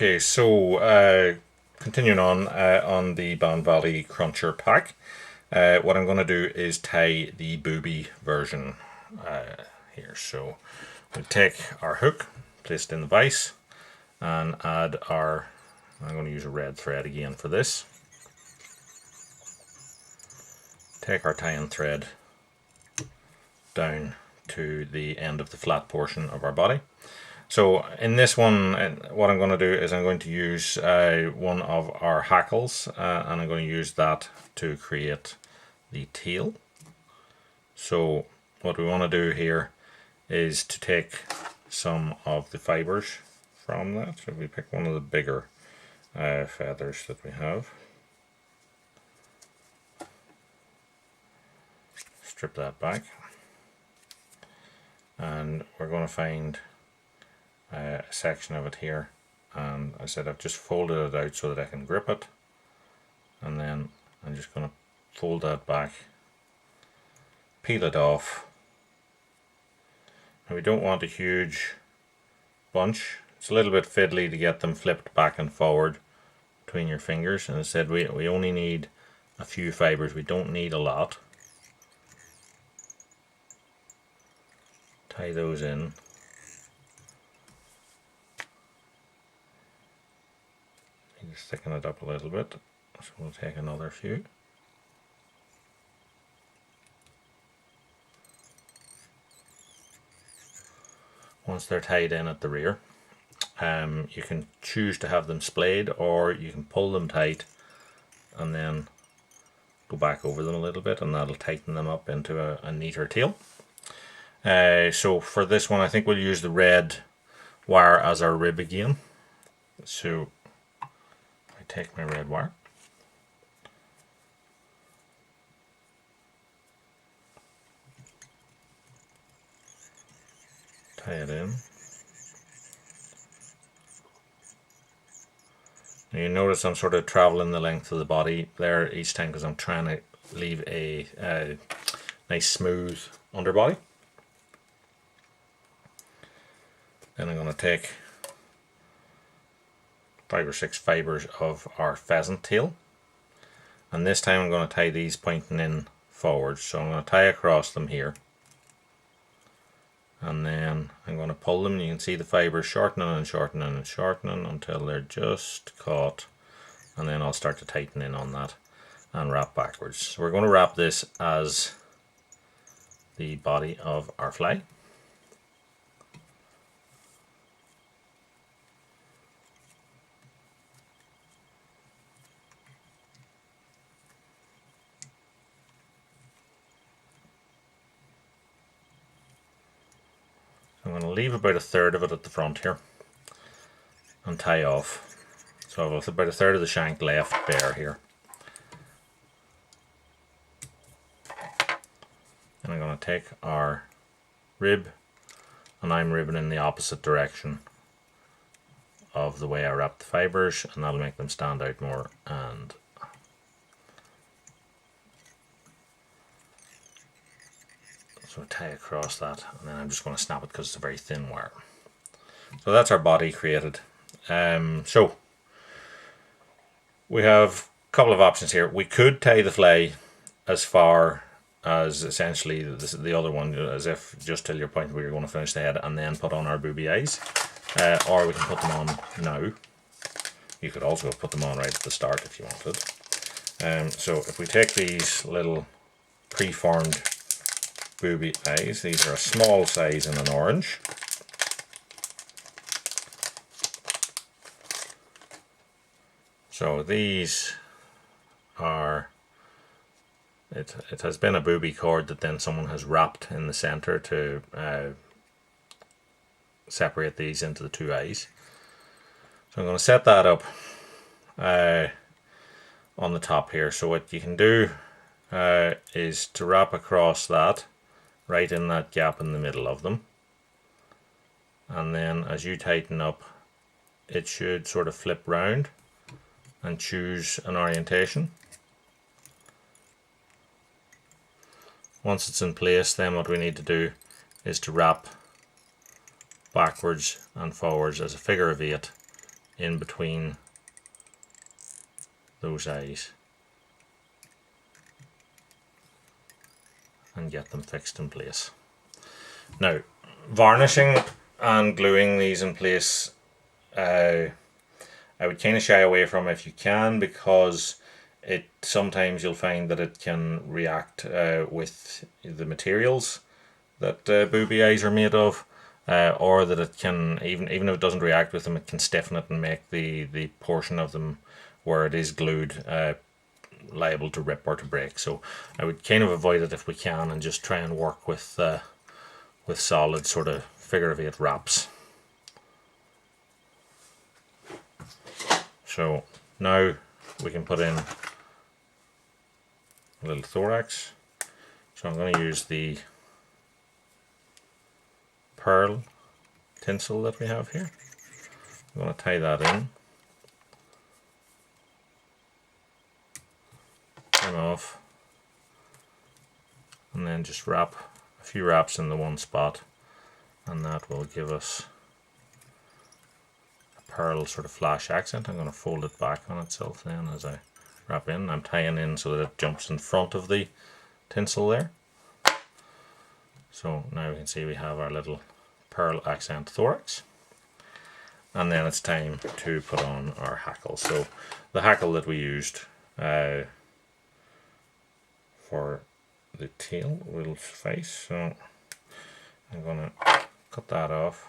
Okay, so continuing on the Bann Cruncher pack, what I'm going to do is tie the Booby version here. So we'll take our hook, place it in the vise, and add our, I'm going to use a red thread again for this. Take our tying thread down to the end of the flat portion of our body. So in this one, what I'm going to do is I'm going to use one of our hackles and I'm going to use that to create the tail. So what we want to do here is to take some of the fibers from that. So we pick one of the bigger feathers that we have. Strip that back. And we're going to find a section of it here, and I said I've just folded it out so that I can grip it, and then I'm just going to fold that back, peel it off. Now we don't want a huge bunch. It's a little bit fiddly to get them flipped back and forward between your fingers, and I said we only need a few fibers, we don't need a lot. Tie those in. Just thicken it up a little bit, so we'll take another few. Once they're tied in at the rear, you can choose to have them splayed, or you can pull them tight and then go back over them a little bit, and that'll tighten them up into a neater tail. So for this one, I think we'll use the red wire as our rib again. So take my red wire, tie it in. Now you notice I'm sort of traveling the length of the body there each time because I'm trying to leave a nice smooth underbody. Then I'm going to take 5 or 6 fibers of our pheasant tail, and this time I'm going to tie these pointing in forward. So I'm going to tie across them here, and then I'm going to pull them. You can see the fibers shortening and shortening and shortening until they're just caught, and then I'll start to tighten in on that and wrap backwards. So we're going to wrap this as the body of our fly. I'm going to leave about a third of it at the front here and tie off. So I've about a third of the shank left bare here. And I'm going to take our rib, and I'm ribbing in the opposite direction of the way I wrap the fibers, and that'll make them stand out more. And so tie across that, and then I'm just going to snap it because it's a very thin wire. So that's our body created. So we have a couple of options here. We could tie the fly as far as essentially the other one, as if just till your point where you're going to finish the head, and then put on our booby eyes, or we can put them on now. You could also put them on right at the start if you wanted. So if we take these little preformed booby eyes, these are a small size in an orange. So these are, it has been a booby cord that then someone has wrapped in the center to separate these into the two eyes. So I'm going to set that up on the top here. So what you can do is to wrap across that, right in that gap in the middle of them, and then as you tighten up, it should sort of flip round and choose an orientation. Once it's in place, then what we need to do is to wrap backwards and forwards as a figure of 8 in between those eyes and get them fixed in place. Now, varnishing and gluing these in place, I would kind of shy away from if you can, because sometimes you'll find that it can react with the materials that booby eyes are made of, or that it can, even if it doesn't react with them, it can stiffen it and make the portion of them where it is glued liable to rip or to break. So I would kind of avoid it if we can, and just try and work with solid sort of figure of 8 wraps. So now we can put in a little thorax. So I'm going to use the pearl tinsel that we have here. I'm going to tie that in, trim off, and then just wrap a few wraps in the one spot, and that will give us a pearl sort of flash accent. I'm going to fold it back on itself then as I wrap in. I'm tying in so that it jumps in front of the tinsel there. So now we can see we have our little pearl accent thorax, and then it's time to put on our hackle. So the hackle that we used for the tail will suffice, so I'm going to cut that off,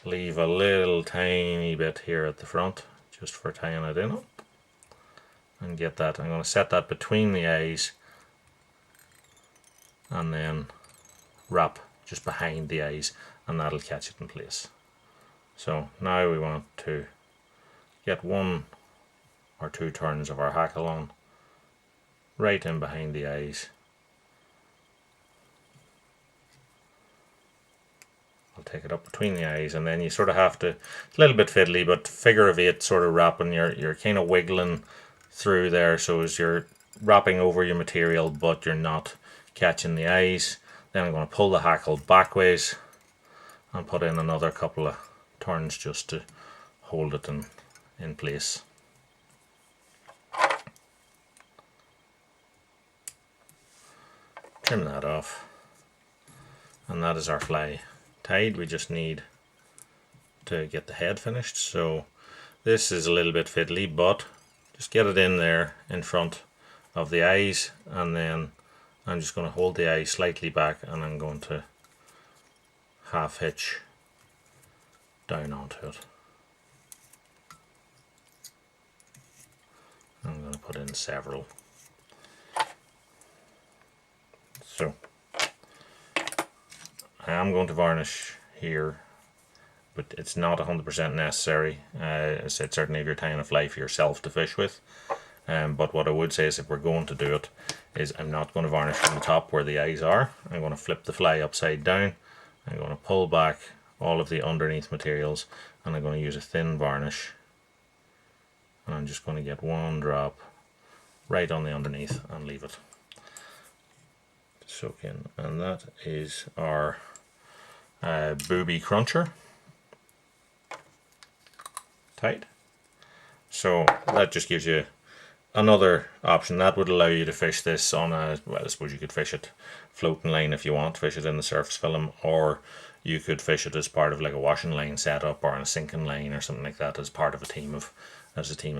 leave a little tiny bit here at the front just for tying it in, and get that. I'm going to set that between the eyes and then wrap just behind the eyes, and that'll catch it in place. So now we want to get 1 or 2 turns of our hackle on right in behind the eyes. I'll take it up between the eyes, and then you sort of have to, it's a little bit fiddly, but figure of 8 sort of wrapping, you're kind of wiggling through there so as you're wrapping over your material but you're not catching the eyes. Then I'm going to pull the hackle backways and put in another couple of turns just to hold it in place. Trim that off, and that is our fly tied. We just need to get the head finished, so this is a little bit fiddly, but just get it in there in front of the eyes, and then I'm just going to hold the eye slightly back, and I'm going to half hitch down onto it. I'm going to put in several. So I am going to varnish here, but it's not 100% necessary. As I said, certainly if you're tying a fly for yourself to fish with. But what I would say is, if we're going to do it, is I'm not going to varnish from the top where the eyes are. I'm going to flip the fly upside down. I'm going to pull back all of the underneath materials, and I'm going to use a thin varnish. And I'm just going to get 1 drop right on the underneath and leave it soak in. And that is our Booby cruncher tight. So that just gives you another option. That would allow you to fish this on a, well, I suppose you could fish it floating line if you want, fish it in the surface film, or you could fish it as part of like a washing line setup or on a sinking line or something like that, as part of a team of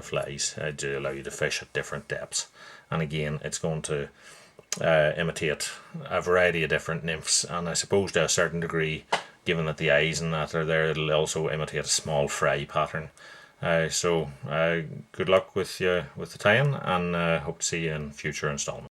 flies to allow you to fish at different depths. And again, it's going to imitate a variety of different nymphs, and I suppose to a certain degree, given that the eyes and that are there, it'll also imitate a small fry pattern. So good luck with the tie-in, and hope to see you in future installments.